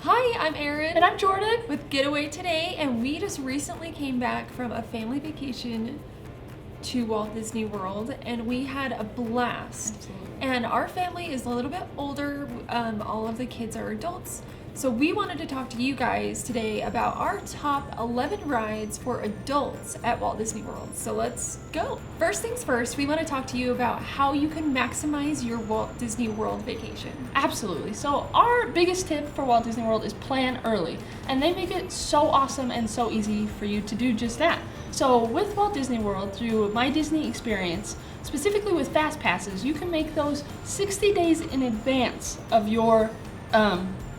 Hi, I'm Erin. And I'm Jordan. With Getaway today, and we just recently came back from a family vacation to Walt Disney World, and we had a blast. Absolutely. And our family is a little bit older. All of the kids are adults. So we wanted to talk to you guys today about our top 11 rides for adults at Walt Disney World. So let's go. First things first, we want to talk to you about how you can maximize your Walt Disney World vacation. Absolutely. So our biggest tip for Walt Disney World is plan early. And they make it so awesome and so easy for you to do just that. So with Walt Disney World, through My Disney Experience, specifically with Fast Passes, you can make those 60 days in advance of your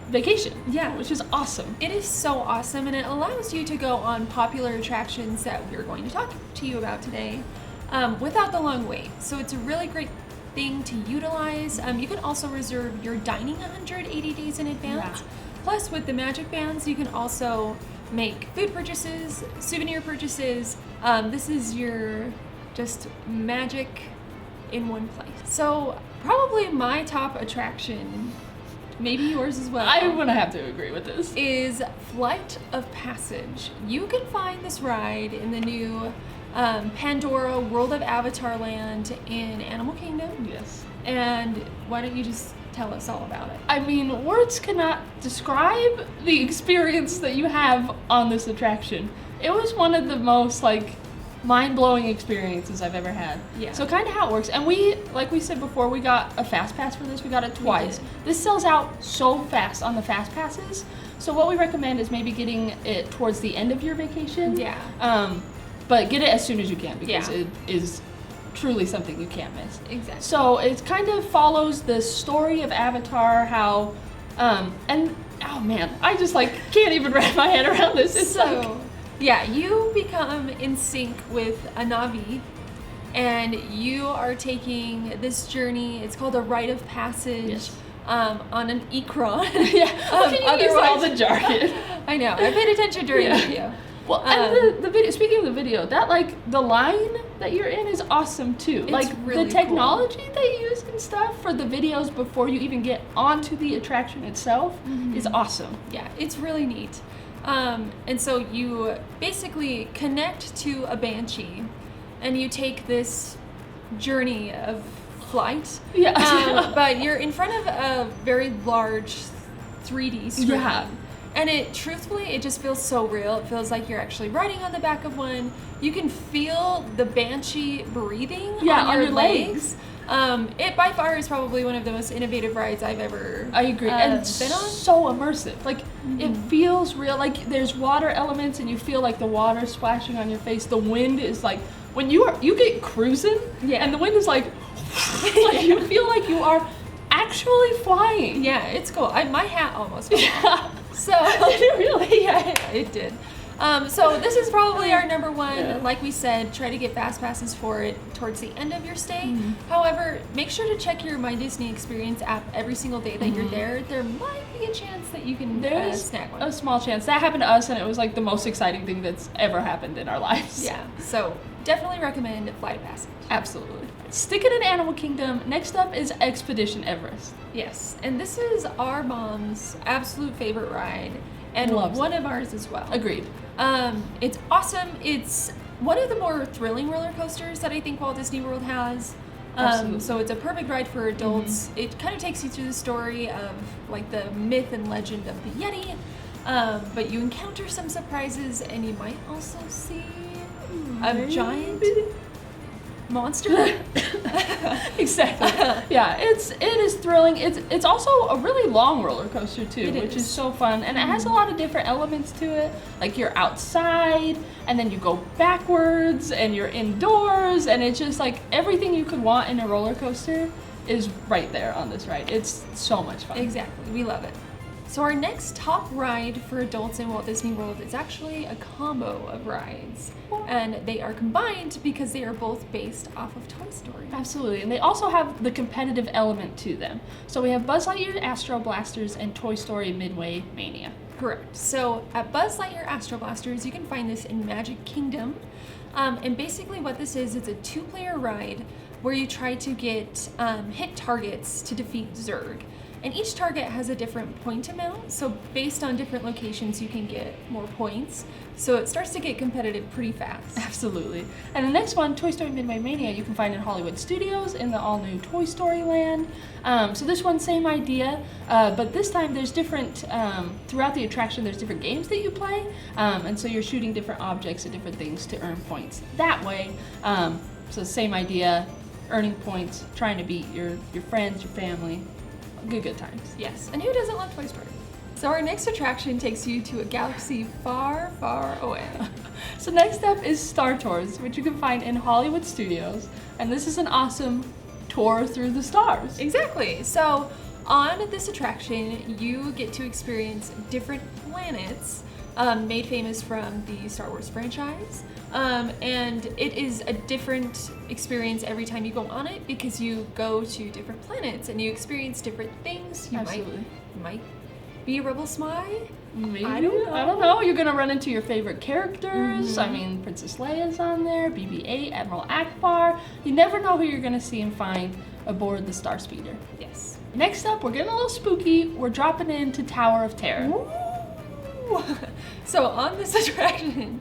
vacation. Yeah. Which is awesome. It is so awesome, and it allows you to go on popular attractions that we're going to talk to you about today without the long wait. So it's a really great thing to utilize. You can also reserve your dining 180 days in advance. Yeah. Plus, with the Magic Bands, you can also make food purchases, souvenir purchases. This is your just magic in one place. So probably my top attraction, maybe yours as well, I'm gonna have to agree with this, is Flight of Passage. You can find this ride in the new Pandora World of Avatar Land in Animal Kingdom. Yes. And why don't you just tell us all about it? I mean, words cannot describe the experience that you have on this attraction. It was one of the most mind-blowing experiences I've ever had. Yeah. So kind of how it works. And we, like we said before, we got a fast pass for this. We got it twice. This sells out so fast on the fast passes. So what we recommend is maybe getting it towards the end of your vacation. Yeah. But get it as soon as you can, because Yeah. it is truly something you can't miss. Exactly. So it kind of follows the story of Avatar, how, and oh man, I just can't even wrap my head around this. It's yeah, you become in sync with a Navi, and you are taking this journey. It's called a rite of passage. Yes. On an Ikron. Yeah, you use all the jargon. I know. I paid attention during the video. Well, and the video. Speaking of the video, that the line that you're in is awesome too. It's really the technology they use and stuff for the videos before you even get onto the attraction itself is awesome. Yeah, it's really neat. And so you basically connect to a Banshee, and you take this journey of flight. Yeah. But you're in front of a very large 3D screen. Yeah. And truthfully, it just feels so real. It feels like you're actually riding on the back of one. You can feel the Banshee breathing on your legs. It by far is probably one of the most innovative rides I've ever I agree. And been it's on. so immersive. It feels real. There's water elements, and you feel the water splashing on your face. The wind is when you get cruising, and the wind is you feel like you are actually flying. Yeah, it's cool. My hat almost fell off. Yeah. So Did it really? Yeah, it did. So this is probably our number one. Yeah. Like we said, try to get fast passes for it towards the end of your stay. However, make sure to check your My Disney Experience app every single day that you're there. There might be a chance that you can snag one. A small chance. That happened to us, and it was the most exciting thing that's ever happened in our lives. Yeah, so definitely recommend Flight of Passage. Absolutely. Sticking in Animal Kingdom, next up is Expedition Everest. Yes, and this is our mom's absolute favorite ride, and Loves one of ours as well. Agreed. It's awesome. It's one of the more thrilling roller coasters that I think Walt Disney World has. So it's a perfect ride for adults. It kind of takes you through the story of the myth and legend of the Yeti, but you encounter some surprises, and you might also see a giant monster. Exactly. Yeah, it is thrilling. It's also a really long roller coaster too, which is so fun, and it has a lot of different elements to it. You're outside, and then you go backwards, and you're indoors, and it's just everything you could want in a roller coaster is right there on this ride. It's so much fun. Exactly. We love it. So our next top ride for adults in Walt Disney World is actually a combo of rides. And they are combined because they are both based off of Toy Story. Absolutely, and they also have the competitive element to them. So we have Buzz Lightyear Astro Blasters and Toy Story Midway Mania. Correct. So at Buzz Lightyear Astro Blasters, you can find this in Magic Kingdom. And basically what this is, it's a 2-player ride where you try to get hit targets to defeat Zurg. and each target has a different point amount. So based on different locations, you can get more points. So it starts to get competitive pretty fast. Absolutely. And the next one, Toy Story Midway Mania, you can find in Hollywood Studios in the all-new Toy Story Land. So this one, same idea, but this time there's different, throughout the attraction, there's different games that you play, and so you're shooting different objects at different things to earn points that way. So same idea, earning points, trying to beat your friends, your family. Good times. Yes, and who doesn't love Toy Story? So our next attraction takes you to a galaxy far, far away. So next up is Star Tours, which you can find in Hollywood Studios, and this is an awesome tour through the stars. Exactly. So on this attraction, you get to experience different planets made famous from the Star Wars franchise. And it is a different experience every time you go on it because you go to different planets and you experience different things. You might be a rebel spy. Maybe. I don't know. You're gonna run into your favorite characters. I mean, Princess Leia's on there, BB-8, Admiral Akbar. You never know who you're gonna see and find aboard the Star Speeder. Yes. Next up, we're getting a little spooky. We're dropping into Tower of Terror. Ooh. So on this attraction,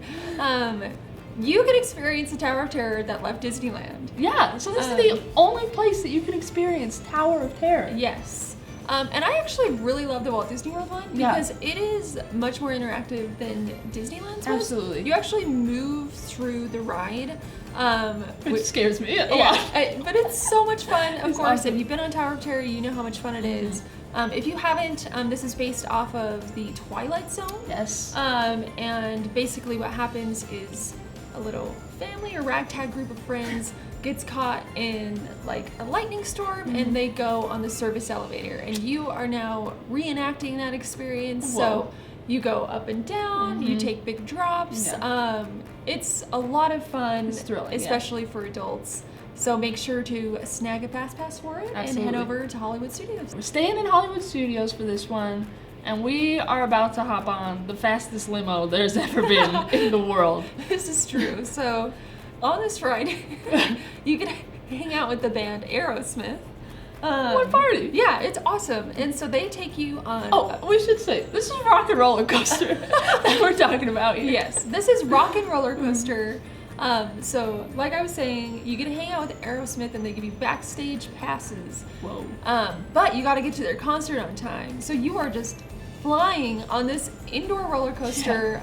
you can experience the Tower of Terror that left Disneyland. Yeah, so this is the only place that you can experience Tower of Terror. Yes. And I actually really love the Walt Disney World one because it is much more interactive than Disneyland's was. Absolutely. You actually move through the ride. Which scares me a lot. But it's so much fun. Of course, awesome. If you've been on Tower of Terror, you know how much fun it is. If you haven't, this is based off of the Twilight Zone. Yes. And basically what happens is a little family or ragtag group of friends gets caught in like a lightning storm and they go on the service elevator and you are now reenacting that experience. Whoa. So you go up and down, you take big drops. It's a lot of fun, it's thrilling, especially for adults. So make sure to snag a fast pass for it and head over to Hollywood Studios. We're staying in Hollywood Studios for this one, and we are about to hop on the fastest limo there's ever been in the world. This is true. So on this ride, you can hang out with the band Aerosmith. What party? Yeah, it's awesome. And so they take you on... Oh, we should say, this is Rock and Roller Coaster that we're talking about here. Yes, this is Rock and Roller Coaster. So, like I was saying, you get to hang out with Aerosmith and they give you backstage passes. Whoa. But you got to get to their concert on time. So you are just flying on this indoor roller coaster.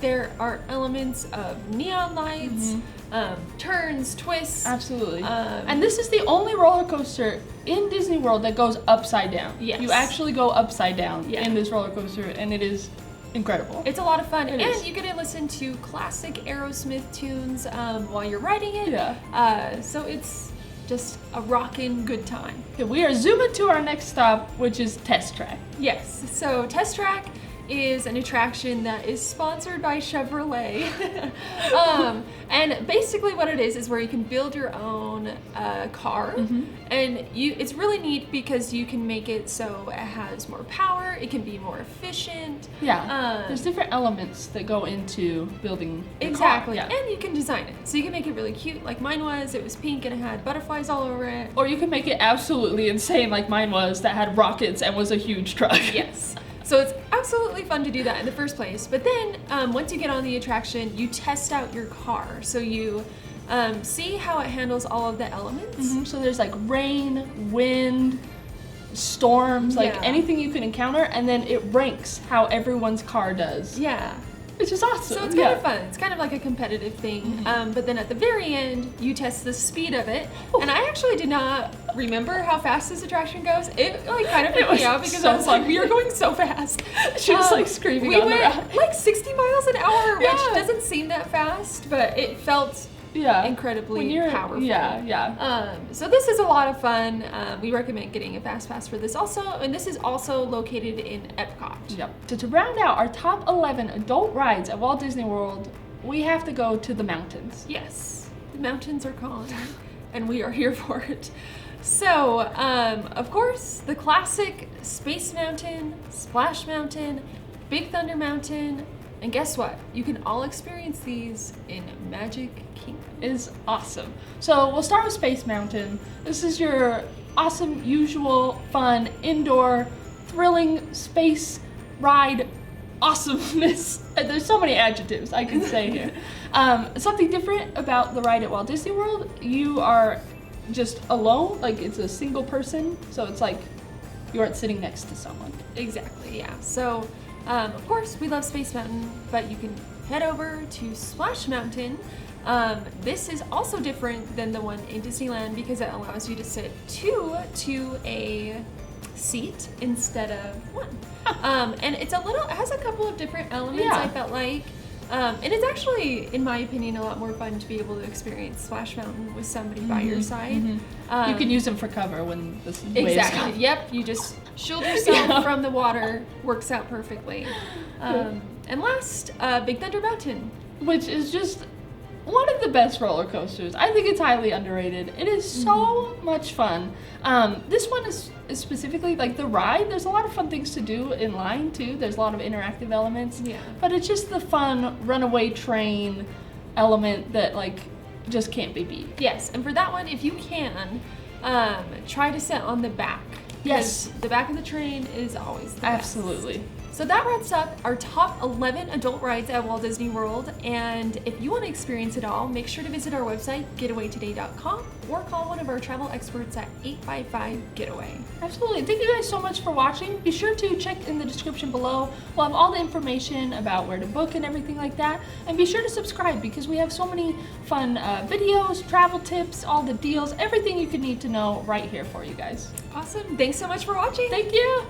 There are elements of neon lights, turns, twists. Absolutely. And this is the only roller coaster in Disney World that goes upside down. Yes. You actually go upside down in this roller coaster, and it is incredible. It's a lot of fun. It and is. you get to listen to classic Aerosmith tunes while you're riding it. Yeah. So it's just a rockin' good time. Okay, we are zooming to our next stop, which is Test Track. Yes, so Test Track is an attraction that is sponsored by Chevrolet. And basically what it is where you can build your own car. And it's really neat because you can make it so it has more power, it can be more efficient. Yeah, there's different elements that go into building the exactly. car. Yeah. And you can design it. So you can make it really cute like mine was. It was pink and it had butterflies all over it. Or you can make it absolutely insane like mine was, that had rockets and was a huge truck. Yes. So it's absolutely fun to do that in the first place. But then once you get on the attraction, you test out your car. So you see how it handles all of the elements. So there's like rain, wind, storms, like anything you can encounter, and then it ranks how everyone's car does. Yeah. Which is awesome. So it's kind of fun. It's kind of like a competitive thing. But then at the very end, you test the speed of it. And I actually did not remember how fast this attraction goes. It like kind of freaked me out because I was like, we are going so fast. She was like screaming we on the went ride. like 60 miles an hour, which doesn't seem that fast, but it felt incredibly powerful. So this is a lot of fun. We recommend getting a fast pass for this also, and this is also located in Epcot. Yep. So to round out our top 11 adult rides at Walt Disney World, we have to go to the mountains. Yes, the mountains are calling, and we are here for it. So, of course, the classic Space Mountain, Splash Mountain, Big Thunder Mountain, and guess what? You can all experience these in Magic Kingdom. Is awesome. So we'll start with Space Mountain. This is your awesome, usual, fun, indoor, thrilling space ride awesomeness. There's so many adjectives I can say here. Something different about the ride at Walt Disney World, you are just alone, like it's a single person, so it's like you aren't sitting next to someone. Exactly, yeah. So, of course, we love Space Mountain, but you can head over to Splash Mountain. This is also different than the one in Disneyland because it allows you to sit two to a seat instead of one. And it has a couple of different elements, I felt like. And it's actually, in my opinion, a lot more fun to be able to experience Splash Mountain with somebody by your side. You can use them for cover when the waves come. Yep, you just shield yourself from the water. Works out perfectly. And last, Big Thunder Mountain. Which is just one of the best roller coasters. I think it's highly underrated. It is so much fun. This one is specifically like the ride. There's a lot of fun things to do in line too. There's a lot of interactive elements. Yeah. But it's just the fun runaway train element that like just can't be beat. Yes, and for that one, if you can, try to sit on the back. Yes. The back of the train is always the best. Absolutely. So that wraps up our top 11 adult rides at Walt Disney World. And if you want to experience it all, make sure to visit our website, getawaytoday.com, or call one of our travel experts at 855-GETAWAY. Absolutely. Thank you guys so much for watching. Be sure to check in the description below. We'll have all the information about where to book and everything like that. And be sure to subscribe because we have so many fun videos, travel tips, all the deals, everything you could need to know right here for you guys. Awesome. Thanks so much for watching. Thank you.